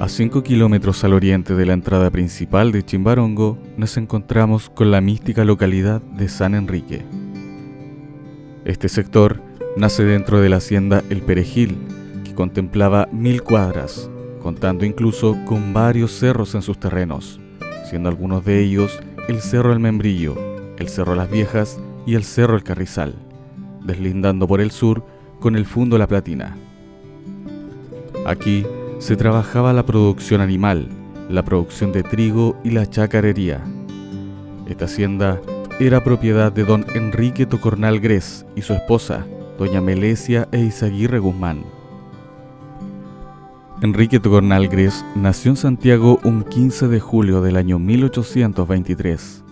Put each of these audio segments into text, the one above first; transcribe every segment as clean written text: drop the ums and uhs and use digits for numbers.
A 5 kilómetros al oriente de la entrada principal de Chimbarongo, nos encontramos con la mística localidad de San Enrique. Este sector nace dentro de la hacienda El Perejil, que contemplaba 1000 cuadras, contando incluso con varios cerros en sus terrenos, siendo algunos de ellos el Cerro El Membrillo, el Cerro Las Viejas y el Cerro El Carrizal, deslindando por el sur con el Fundo La Platina. Aquí se trabajaba la producción animal, la producción de trigo y la chacarería. Esta hacienda era propiedad de don Enrique Tocornal Gres y su esposa, doña Melesia Eizaguirre Guzmán. Enrique Tocornal Gres nació en Santiago un 15 de julio del año 1823.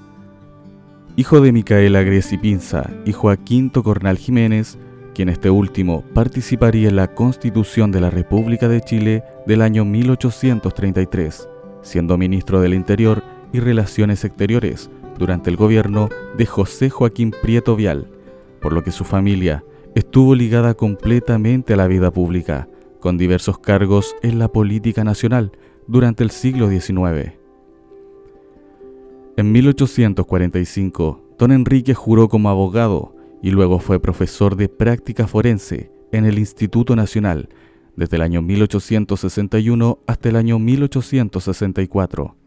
Hijo de Micaela Gres y Pinza y Joaquín Tocornal Jiménez, quien este último participaría en la Constitución de la República de Chile del año 1833, siendo ministro del Interior y Relaciones Exteriores durante el gobierno de José Joaquín Prieto Vial, por lo que su familia estuvo ligada completamente a la vida pública, con diversos cargos en la política nacional durante el siglo XIX. En 1845, don Enrique juró como abogado y luego fue profesor de práctica forense en el Instituto Nacional desde el año 1861 hasta el año 1864.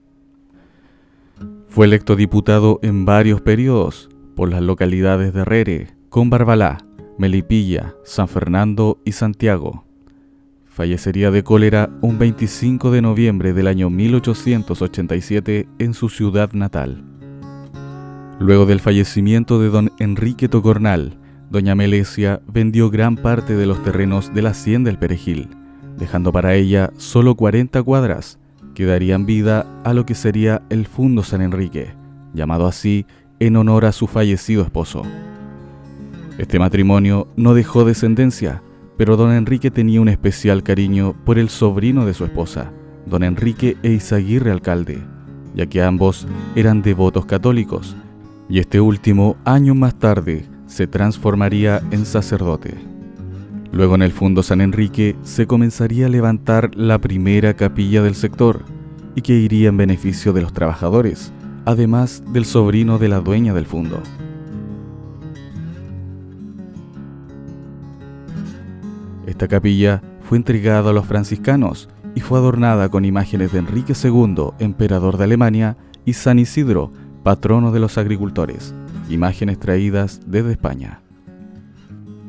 Fue electo diputado en varios periodos por las localidades de Rere, Combarbalá, Melipilla, San Fernando y Santiago. Fallecería de cólera un 25 de noviembre del año 1887 en su ciudad natal. Luego del fallecimiento de don Enrique Tocornal, doña Melesia vendió gran parte de los terrenos de la hacienda El Perejil, dejando para ella solo 40 cuadras, que darían vida a lo que sería el Fundo San Enrique, llamado así en honor a su fallecido esposo. Este matrimonio no dejó descendencia, pero don Enrique tenía un especial cariño por el sobrino de su esposa, don Enrique Eizaguirre Alcalde, ya que ambos eran devotos católicos, y este último, años más tarde, se transformaría en sacerdote. Luego en el Fundo San Enrique se comenzaría a levantar la primera capilla del sector, y que iría en beneficio de los trabajadores, además del sobrino de la dueña del fundo. Esta capilla fue entregada a los franciscanos y fue adornada con imágenes de Enrique II, emperador de Alemania, y San Isidro, patrono de los agricultores, imágenes traídas desde España.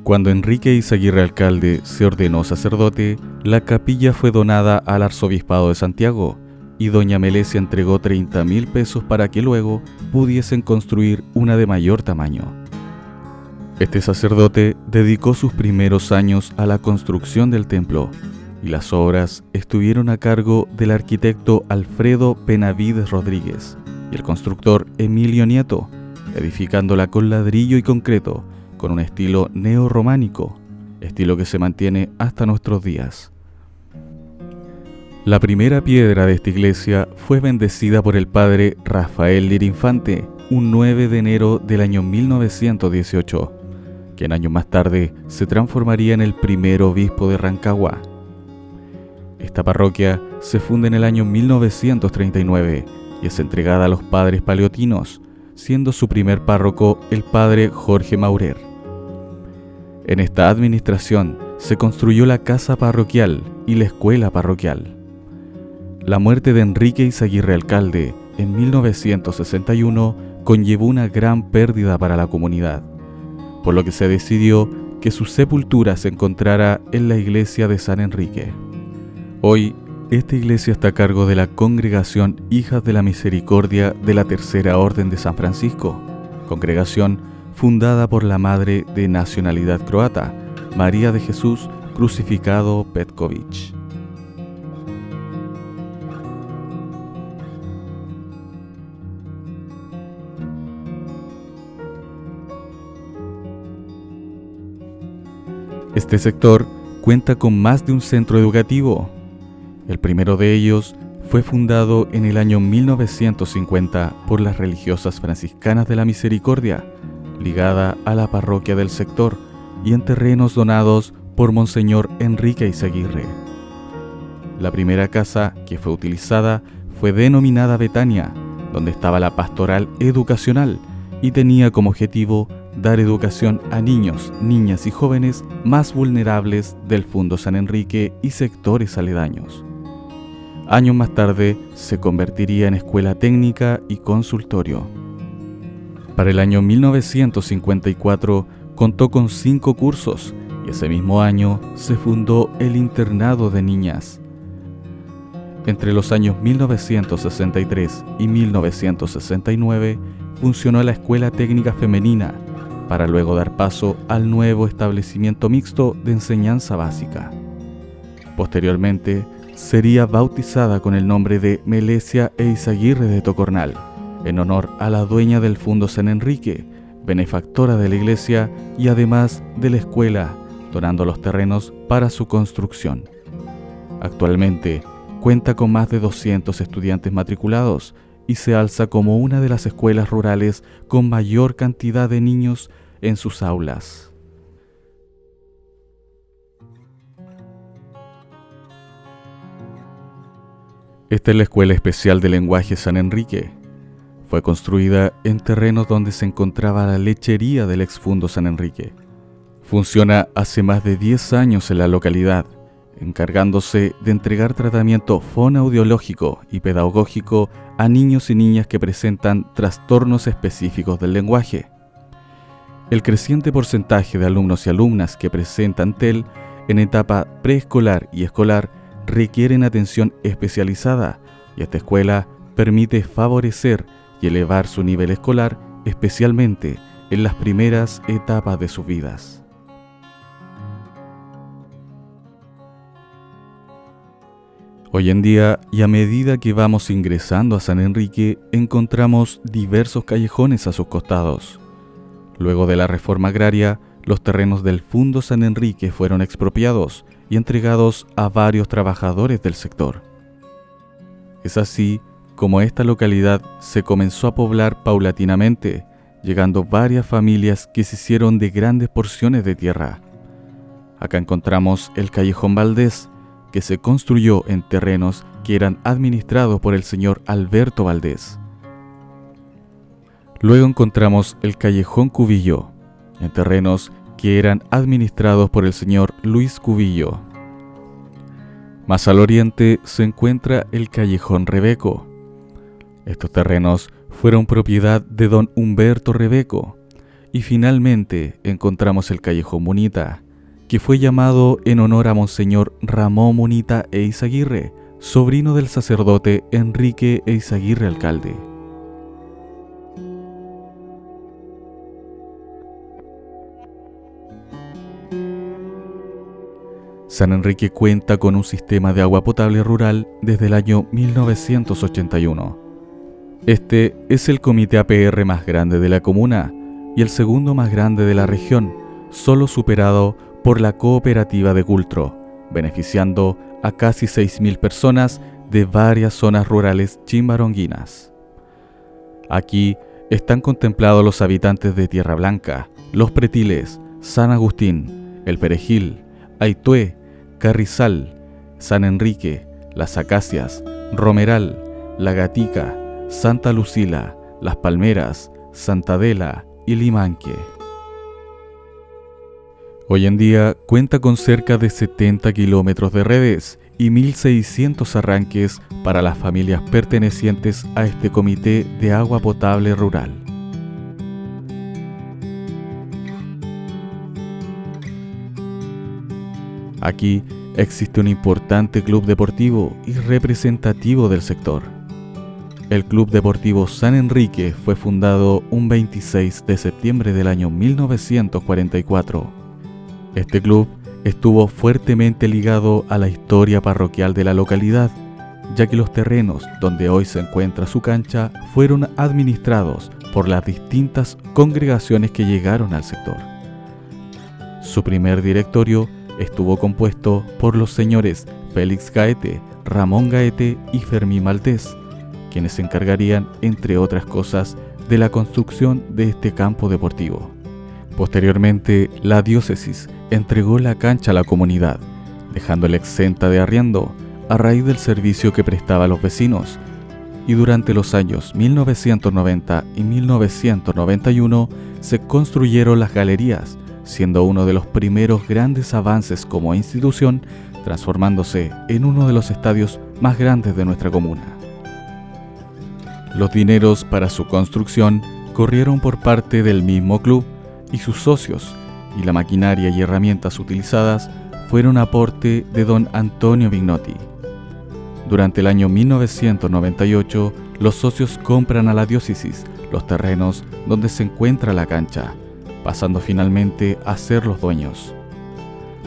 Cuando Enrique Eizaguirre Alcalde se ordenó sacerdote, la capilla fue donada al arzobispado de Santiago y doña Melesia entregó 30.000 pesos para que luego pudiesen construir una de mayor tamaño. Este sacerdote dedicó sus primeros años a la construcción del templo y las obras estuvieron a cargo del arquitecto Alfredo Benavides Rodríguez y el constructor Emilio Nieto, edificándola con ladrillo y concreto, con un estilo neorrománico, estilo que se mantiene hasta nuestros días. La primera piedra de esta iglesia fue bendecida por el padre Rafael Lira Infante un 9 de enero del año 1918, quien años más tarde se transformaría en el primer obispo de Rancagua. Esta parroquia se funda en el año 1939 y es entregada a los padres paleotinos, siendo su primer párroco el padre Jorge Maurer. En esta administración se construyó la casa parroquial y la escuela parroquial. La muerte de Enrique Eizaguirre Alcalde en 1961 conllevó una gran pérdida para la comunidad, por lo que se decidió que su sepultura se encontrara en la iglesia de San Enrique. Hoy, esta iglesia está a cargo de la Congregación Hijas de la Misericordia de la Tercera Orden de San Francisco, congregación fundada por la madre de nacionalidad croata, María de Jesús Crucificado Petković. Este sector cuenta con más de un centro educativo. El primero de ellos fue fundado en el año 1950 por las religiosas franciscanas de la Misericordia, ligada a la parroquia del sector y en terrenos donados por Monseñor Enrique Eizaguirre. La primera casa que fue utilizada fue denominada Betania, donde estaba la pastoral educacional y tenía como objetivo dar educación a niños, niñas y jóvenes más vulnerables del Fundo San Enrique y sectores aledaños. Años más tarde se convertiría en escuela técnica y consultorio. Para el año 1954 contó con 5 cursos y ese mismo año se fundó el internado de niñas. Entre los años 1963 y 1969 funcionó la escuela técnica femenina, para luego dar paso al nuevo establecimiento mixto de enseñanza básica. Posteriormente, sería bautizada con el nombre de Melesia Eizaguirre de Tocornal, en honor a la dueña del Fundo San Enrique, benefactora de la iglesia y además de la escuela, donando los terrenos para su construcción. Actualmente, cuenta con más de 200 estudiantes matriculados y se alza como una de las escuelas rurales con mayor cantidad de niños en sus aulas. Esta es la Escuela Especial de Lenguaje San Enrique. Fue construida en terrenos donde se encontraba la lechería del exfundo San Enrique. Funciona hace más de 10 años en la localidad, encargándose de entregar tratamiento fonoaudiológico y pedagógico a niños y niñas que presentan trastornos específicos del lenguaje. El creciente porcentaje de alumnos y alumnas que presentan TEL en etapa preescolar y escolar requieren atención especializada y esta escuela permite favorecer y elevar su nivel escolar, especialmente en las primeras etapas de sus vidas. Hoy en día, y a medida que vamos ingresando a San Enrique, encontramos diversos callejones a sus costados. Luego de la reforma agraria, los terrenos del Fundo San Enrique fueron expropiados y entregados a varios trabajadores del sector. Es así como esta localidad se comenzó a poblar paulatinamente, llegando varias familias que se hicieron de grandes porciones de tierra. Acá encontramos el Callejón Valdés, que se construyó en terrenos que eran administrados por el señor Alberto Valdés. Luego encontramos el Callejón Cubillo, en terrenos que eran administrados por el señor Luis Cubillo. Más al oriente se encuentra el Callejón Rebeco. Estos terrenos fueron propiedad de don Humberto Rebeco. Y finalmente encontramos el Callejón Munita, que fue llamado en honor a Monseñor Ramón Munita Eizaguirre, sobrino del sacerdote Enrique Eizaguirre alcalde. San Enrique cuenta con un sistema de agua potable rural desde el año 1981. Este es el comité APR más grande de la comuna y el segundo más grande de la región, solo superado por la cooperativa de Cultro, beneficiando a casi 6.000 personas de varias zonas rurales chimbaronguinas. Aquí están contemplados los habitantes de Tierra Blanca, Los Pretiles, San Agustín, El Perejil, Aitué, Carrizal, San Enrique, Las Acacias, Romeral, La Gatica, Santa Lucila, Las Palmeras, Santa Adela y Limanque. Hoy en día cuenta con cerca de 70 kilómetros de redes y 1.600 arranques para las familias pertenecientes a este comité de agua potable rural. Aquí existe un importante club deportivo y representativo del sector. El Club Deportivo San Enrique fue fundado un 26 de septiembre del año 1944. Este club estuvo fuertemente ligado a la historia parroquial de la localidad, ya que los terrenos donde hoy se encuentra su cancha fueron administrados por las distintas congregaciones que llegaron al sector. Su primer directorio estuvo compuesto por los señores Félix Gaete, Ramón Gaete y Fermín Maltés, quienes se encargarían, entre otras cosas, de la construcción de este campo deportivo. Posteriormente, la diócesis entregó la cancha a la comunidad, dejándola exenta de arriendo a raíz del servicio que prestaba a los vecinos, y durante los años 1990 y 1991 se construyeron las galerías, siendo uno de los primeros grandes avances como institución, transformándose en uno de los estadios más grandes de nuestra comuna. Los dineros para su construcción corrieron por parte del mismo club y sus socios, y la maquinaria y herramientas utilizadas fueron aporte de don Antonio Vignotti. Durante el año 1998, los socios compran a la diócesis los terrenos donde se encuentra la cancha, pasando finalmente a ser los dueños.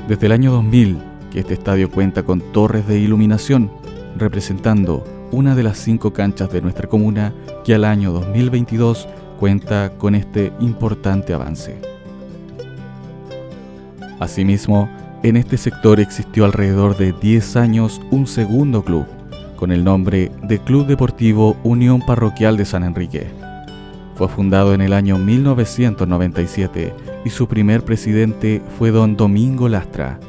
Desde el año 2000, que este estadio cuenta con torres de iluminación, representando una de las 5 canchas de nuestra comuna, que al año 2022 cuenta con este importante avance. Asimismo, en este sector existió alrededor de 10 años un segundo club, con el nombre de Club Deportivo Unión Parroquial de San Enrique. Fue fundado en el año 1997 y su primer presidente fue don Domingo Lastra.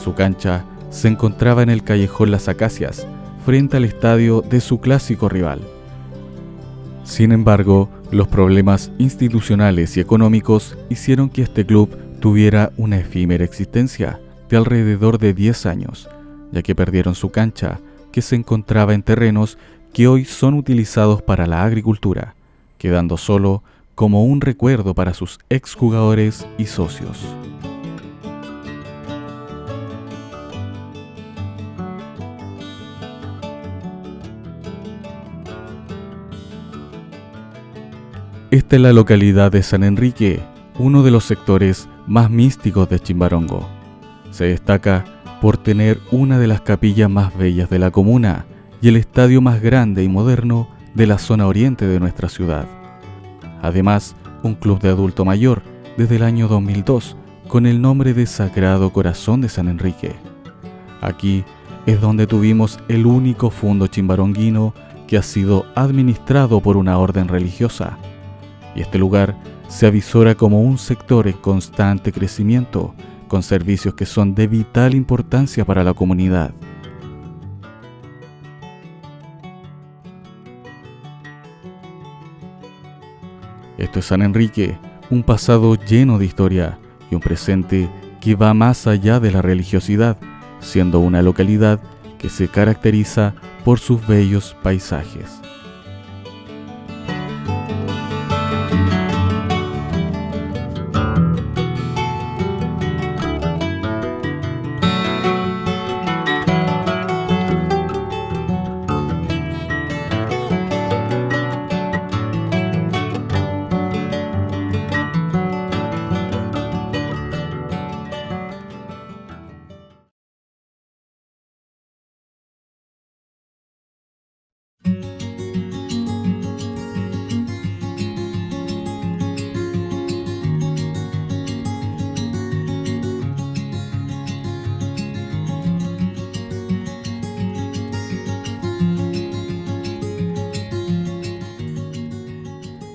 Su cancha se encontraba en el callejón Las Acacias, frente al estadio de su clásico rival. Sin embargo, los problemas institucionales y económicos hicieron que este club tuviera una efímera existencia de alrededor de 10 años, ya que perdieron su cancha, que se encontraba en terrenos que hoy son utilizados para la agricultura, quedando solo como un recuerdo para sus exjugadores y socios. Esta es la localidad de San Enrique, uno de los sectores más místicos de Chimbarongo. Se destaca por tener una de las capillas más bellas de la comuna y el estadio más grande y moderno de la zona oriente de nuestra ciudad. Además, un club de adulto mayor desde el año 2002 con el nombre de Sagrado Corazón de San Enrique. Aquí es donde tuvimos el único fondo chimbaronguino que ha sido administrado por una orden religiosa, y este lugar se avisora como un sector en constante crecimiento, con servicios que son de vital importancia para la comunidad. Esto es San Enrique, un pasado lleno de historia y un presente que va más allá de la religiosidad, siendo una localidad que se caracteriza por sus bellos paisajes.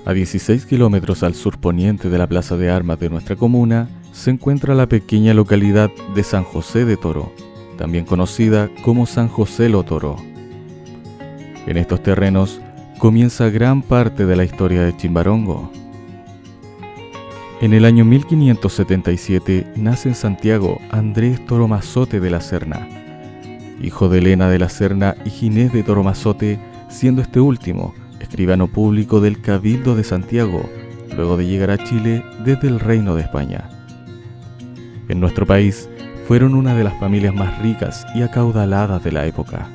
A 16 kilómetros al surponiente de la plaza de armas de nuestra comuna se encuentra la pequeña localidad de San José de Toro, también conocida como San José Lo Toro. En estos terrenos comienza gran parte de la historia de Chimbarongo. En el año 1577 nace en Santiago Andrés Toromazote de la Serna, hijo de Elena de la Serna y Ginés de Toromazote, siendo este último escribano público del Cabildo de Santiago, luego de llegar a Chile desde el Reino de España. En nuestro país fueron una de las familias más ricas y acaudaladas de la época.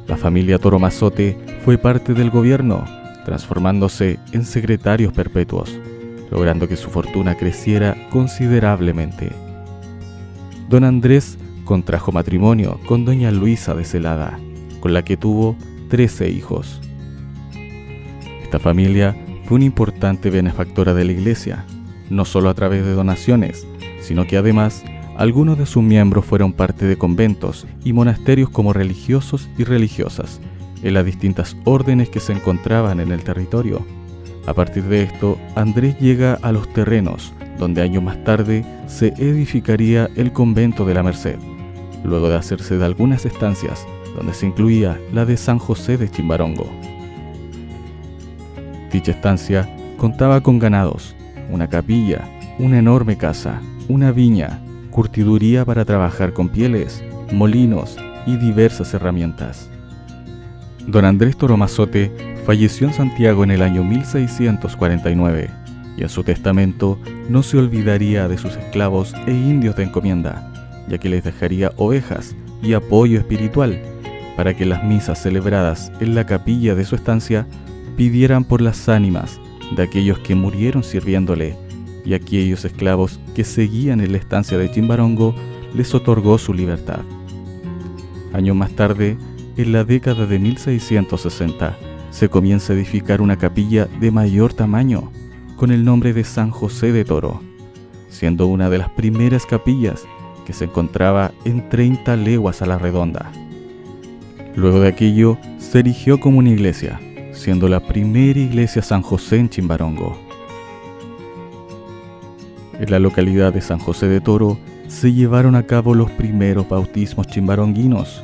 La familia Toro Mazote fue parte del gobierno, transformándose en secretarios perpetuos, logrando que su fortuna creciera considerablemente. Don Andrés contrajo matrimonio con doña Luisa de Celada, con la que tuvo 13 hijos. Esta familia fue una importante benefactora de la iglesia, no solo a través de donaciones, sino que además algunos de sus miembros fueron parte de conventos y monasterios como religiosos y religiosas, en las distintas órdenes que se encontraban en el territorio. A partir de esto, Andrés llega a los terrenos, donde años más tarde se edificaría el convento de la Merced, luego de hacerse de algunas estancias, donde se incluía la de San José de Chimbarongo. Dicha estancia contaba con ganados, una capilla, una enorme casa, una viña, curtiduría para trabajar con pieles, molinos y diversas herramientas. Don Andrés Toro Mazote falleció en Santiago en el año 1649 y en su testamento no se olvidaría de sus esclavos e indios de encomienda, ya que les dejaría ovejas y apoyo espiritual para que las misas celebradas en la capilla de su estancia pidieran por las ánimas de aquellos que murieron sirviéndole, y aquellos esclavos que seguían en la estancia de Chimbarongo les otorgó su libertad. Años más tarde, en la década de 1660, se comienza a edificar una capilla de mayor tamaño, con el nombre de San José de Toro, siendo una de las primeras capillas que se encontraba en 30 leguas a la redonda. Luego de aquello, se erigió como una iglesia, siendo la primera iglesia San José en Chimbarongo. En la localidad de San José de Toro se llevaron a cabo los primeros bautismos chimbaronguinos,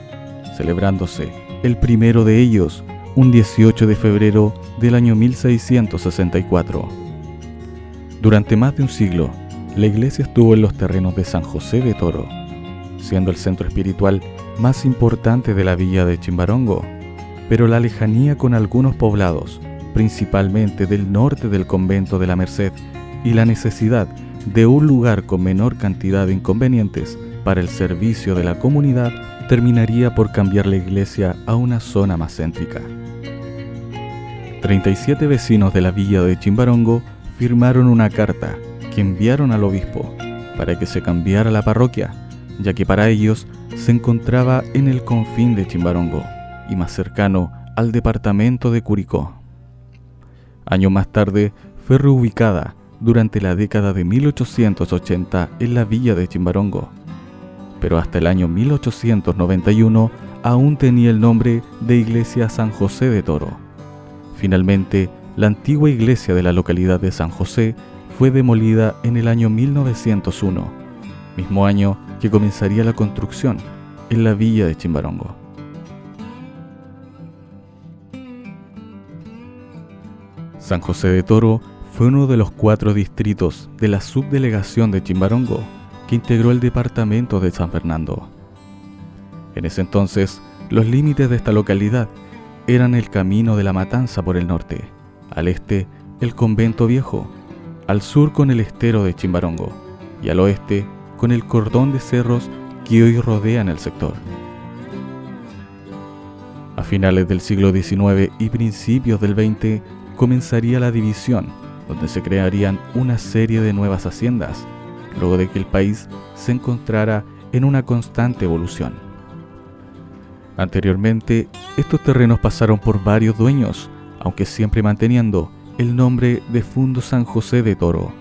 celebrándose el primero de ellos un 18 de febrero del año 1664. Durante más de un siglo, la iglesia estuvo en los terrenos de San José de Toro, siendo el centro espiritual más importante de la villa de Chimbarongo, pero la lejanía con algunos poblados, principalmente del norte del convento de la Merced, y la necesidad de un lugar con menor cantidad de inconvenientes para el servicio de la comunidad terminaría por cambiar la iglesia a una zona más céntrica. 37 vecinos de la villa de Chimbarongo firmaron una carta que enviaron al obispo para que se cambiara la parroquia, ya que para ellos se encontraba en el confín de Chimbarongo y más cercano al departamento de Curicó. Años más tarde fue reubicada durante la década de 1880 en la villa de Chimbarongo, pero hasta el año 1891 aún tenía el nombre de Iglesia San José de Toro. Finalmente, la antigua iglesia de la localidad de San José fue demolida en el año 1901, mismo año que comenzaría la construcción en la villa de Chimbarongo. San José de Toro fue uno de los 4 distritos de la subdelegación de Chimbarongo que integró el departamento de San Fernando. En ese entonces, los límites de esta localidad eran el Camino de la Matanza por el norte, al este el Convento Viejo, al sur con el estero de Chimbarongo y al oeste con el cordón de cerros que hoy rodean el sector. A finales del siglo XIX y principios del XX comenzaría la división, donde se crearían una serie de nuevas haciendas, luego de que el país se encontrara en una constante evolución. Anteriormente, estos terrenos pasaron por varios dueños, aunque siempre manteniendo el nombre de Fundo San José de Toro.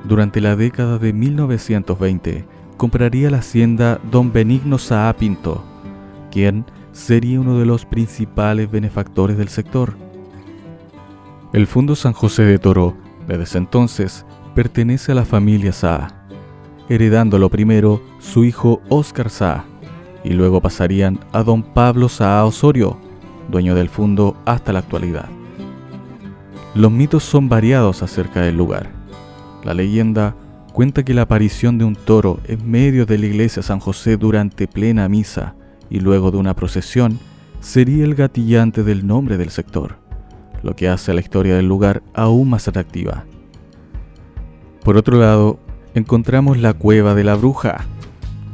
Durante la década de 1920, compraría la hacienda Don Benigno Saá Pinto, quien sería uno de los principales benefactores del sector. El Fundo San José de Toro, desde ese entonces, pertenece a la familia Saá, heredándolo primero su hijo Óscar Saá, y luego pasarían a don Pablo Saá Osorio, dueño del fundo hasta la actualidad. Los mitos son variados acerca del lugar. La leyenda cuenta que la aparición de un toro en medio de la iglesia San José durante plena misa y luego de una procesión sería el gatillante del nombre del sector, lo que hace a la historia del lugar aún más atractiva. Por otro lado, encontramos la Cueva de la Bruja,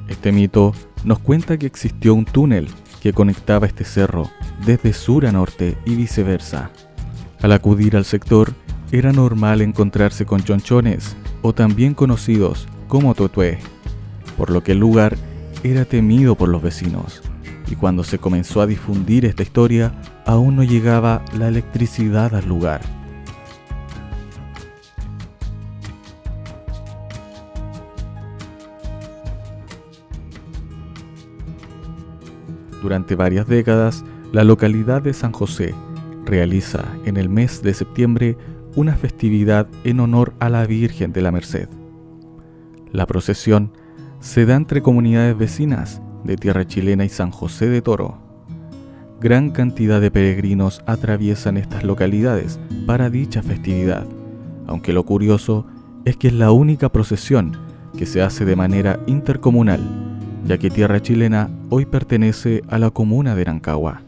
Este mito nos cuenta que existió un túnel que conectaba este cerro desde sur a norte y viceversa. Al acudir al sector, era normal encontrarse con chonchones, o también conocidos como tuetué, por lo que el lugar era temido por los vecinos. Y cuando se comenzó a difundir esta historia, aún no llegaba la electricidad al lugar. Durante varias décadas, la localidad de San José realiza en el mes de septiembre una festividad en honor a la Virgen de la Merced. La procesión se da entre comunidades vecinas de Tierra Chilena y San José de Toro. Gran cantidad de peregrinos atraviesan estas localidades para dicha festividad, aunque lo curioso es que es la única procesión que se hace de manera intercomunal, ya que Tierra Chilena hoy pertenece a la comuna de Rancagua.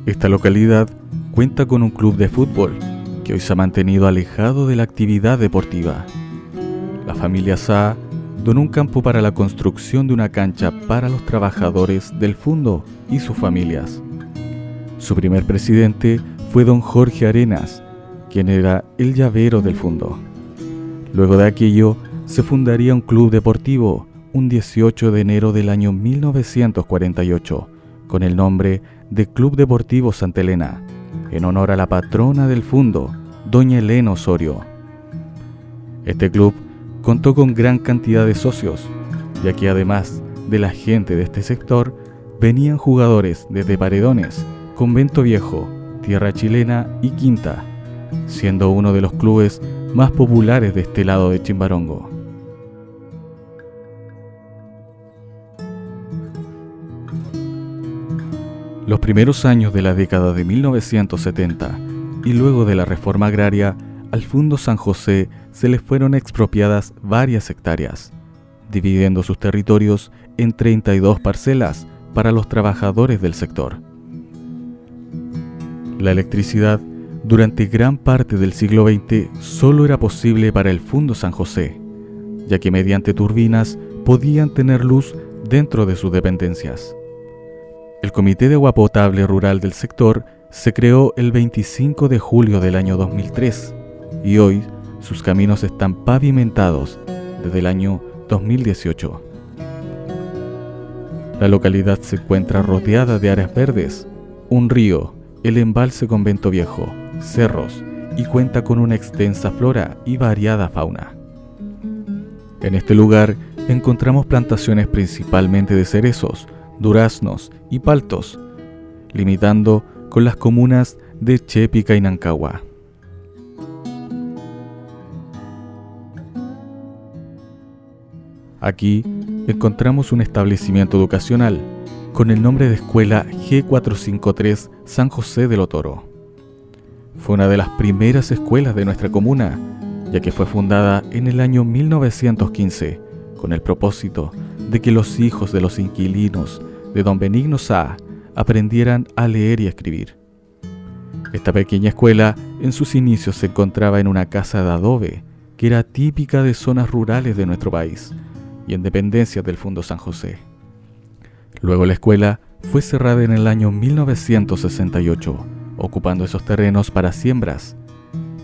Esta localidad cuenta con un club de fútbol que hoy se ha mantenido alejado de la actividad deportiva. La familia Saa donó un campo para la construcción de una cancha para los trabajadores del fundo y sus familias. Su primer presidente fue don Jorge Arenas, quien era el llavero del fundo. Luego de aquello, se fundaría un club deportivo un 18 de enero del año 1948, con el nombre de Club Deportivo Santa Elena, en honor a la patrona del fundo, doña Elena Osorio. Este club contó con gran cantidad de socios, ya que además de la gente de este sector, venían jugadores desde Paredones, Convento Viejo, Tierra Chilena y Quinta, siendo uno de los clubes más populares de este lado de Chimbarongo. Los primeros años de la década de 1970 y luego de la reforma agraria, al Fundo San José se le fueron expropiadas varias hectáreas, dividiendo sus territorios en 32 parcelas para los trabajadores del sector. La electricidad durante gran parte del siglo XX solo era posible para el Fundo San José, ya que mediante turbinas podían tener luz dentro de sus dependencias. El Comité de Agua Potable Rural del sector se creó el 25 de julio del año 2003 y hoy sus caminos están pavimentados desde el año 2018. La localidad se encuentra rodeada de áreas verdes, un río, el embalse Convento Viejo, cerros y cuenta con una extensa flora y variada fauna. En este lugar encontramos plantaciones principalmente de cerezos, duraznos y paltos, limitando con las comunas de Chépica y Nancagua. Aquí encontramos un establecimiento educacional con el nombre de Escuela G453 San José de Toro. Fue una de las primeras escuelas de nuestra comuna, ya que fue fundada en el año 1915 con el propósito de que los hijos de los inquilinos de don Benigno Saa aprendieran a leer y a escribir. Esta pequeña escuela en sus inicios se encontraba en una casa de adobe que era típica de zonas rurales de nuestro país y en dependencias del Fundo San José. Luego la escuela fue cerrada en el año 1968, ocupando esos terrenos para siembras,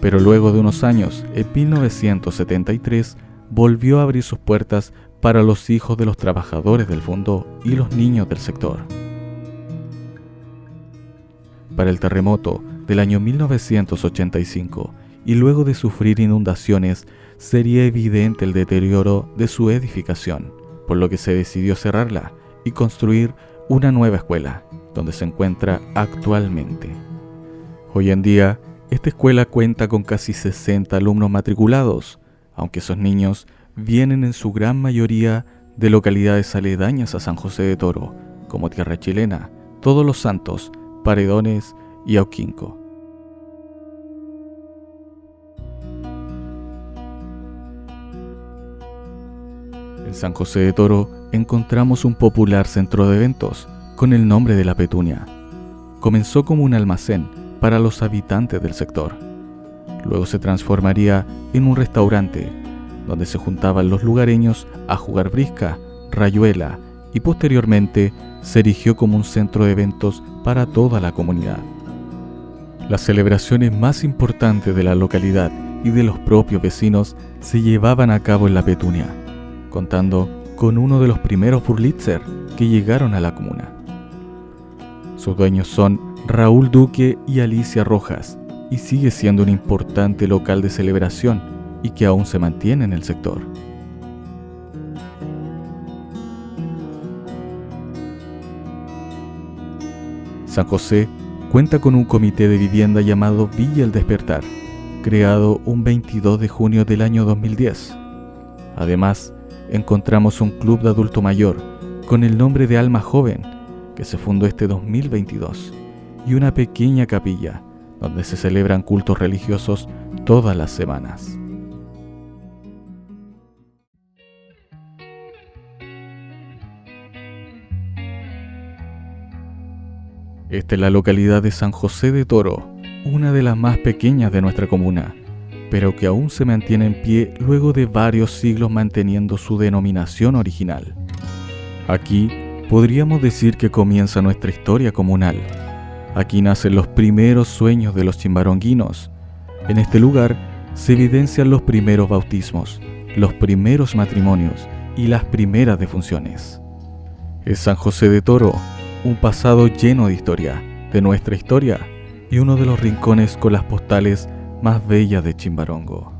pero luego de unos años, en 1973, volvió a abrir sus puertas para los hijos de los trabajadores del fundo y los niños del sector. Para el terremoto del año 1985 y luego de sufrir inundaciones, sería evidente el deterioro de su edificación, por lo que se decidió cerrarla y construir una nueva escuela, donde se encuentra actualmente. Hoy en día, esta escuela cuenta con casi 60 alumnos matriculados, aunque esos niños vienen en su gran mayoría de localidades aledañas a San José de Toro, como Tierra Chilena, Todos los Santos, Paredones y Auquinco. En San José de Toro encontramos un popular centro de eventos con el nombre de La Petunia. comenzó como un almacén para los habitantes del sector. Luego se transformaría en un restaurante, donde se juntaban los lugareños a jugar brisca, rayuela, y posteriormente se erigió como un centro de eventos para toda la comunidad. Las celebraciones más importantes de la localidad y de los propios vecinos se llevaban a cabo en La Petunia, contando con uno de los primeros Wurlitzer que llegaron a la comuna. Sus dueños son Raúl Duque y Alicia Rojas, y sigue siendo un importante local de celebración y que aún se mantiene en el sector. San José cuenta con un comité de vivienda llamado Villa El Despertar, creado un 22 de junio del año 2010. Además, encontramos un club de adulto mayor con el nombre de Alma Joven, que se fundó este 2022, y una pequeña capilla donde se celebran cultos religiosos todas las semanas. Esta es la localidad de San José de Toro, una de las más pequeñas de nuestra comuna, pero que aún se mantiene en pie luego de varios siglos manteniendo su denominación original. Aquí podríamos decir que comienza nuestra historia comunal. Aquí nacen los primeros sueños de los chimbaronguinos. En este lugar se evidencian los primeros bautismos, los primeros matrimonios y las primeras defunciones. Es San José de Toro, un pasado lleno de historia, de nuestra historia, y uno de los rincones con las postales más bellas de Chimbarongo.